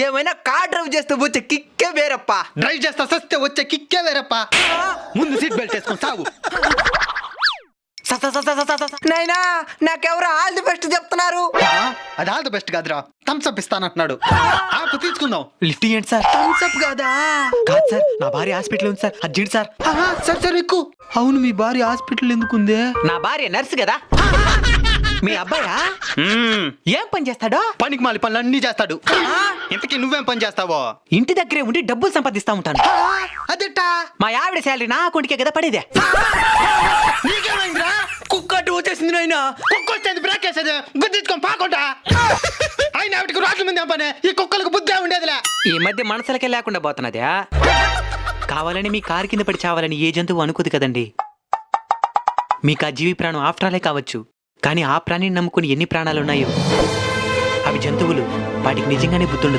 ఏమైనా car drive చేస్తే వచ్చే కిక్కే వేరప్పా. డ్రైవ్ చేస్తా సస్తే వచ్చే కిక్కే వేరప్పా. ముందు సీట్ బెల్ట్ వేసుకొని సాగు. నైనా నాకెవరు ఆల్ ది బెస్ట్ చెప్తున్నారు. అది ఆల్ ద బెస్ట్ కాదురా, థమ్స్ అప్ ఇస్తానంటున్నాడు. ఆపు తీసుకుందాం. లిఫ్ట్ ఇవ్వండి సార్. థమ్స్ అప్ కాదా? కాదు సార్, నా భార్య హాస్పిటల్ ఉంది సార్, అర్జెంట్ సార్. సరే సరే ఎక్కు. అవును, మీ భార్య హాస్పిటల్ ఎందుకుందే? నా భార్య నర్సు కదా. మీ అబ్బాయా ఏం పని చేస్తాడో? పనికి మాలి పనులు అన్ని చేస్తాడు. ఇంతకీ నువ్వేం పని చేస్తావో? ఇంటి దగ్గరే ఉండి డబ్బులు సంపాదిస్తా ఉంటాను. అదేటా? మా ఆవిడ శాలరీ నా అకౌంట్కే కదా పడేదే. నీకేమైందిరా? కుక్కట్టు వచ్చేసింది నాయనా. కుక్క వచ్చేది బ్రేక్ వేసేది గుద్దించుకొని పాకుంటా. అయినా ఆవిడకి రాజుల మీద పని, ఈ కుక్కలకు బుద్ధి ఉండేదిలే. ఈ మధ్య మనసులకే లేకుండా పోతున్నదే. కావాలని మీ కారు కింద పడి చావాలని ఏ జంతువు అనుకోదు కదండి. మీకు ఆ జీవి ప్రాణం ఆఫ్టరాలే కావచ్చు, కానీ ఆ ప్రాణిని నమ్ముకుని ఎన్ని ప్రాణాలున్నాయో. అవి జంతువులు, వాటికి నిజంగానే బుద్ధుండదు.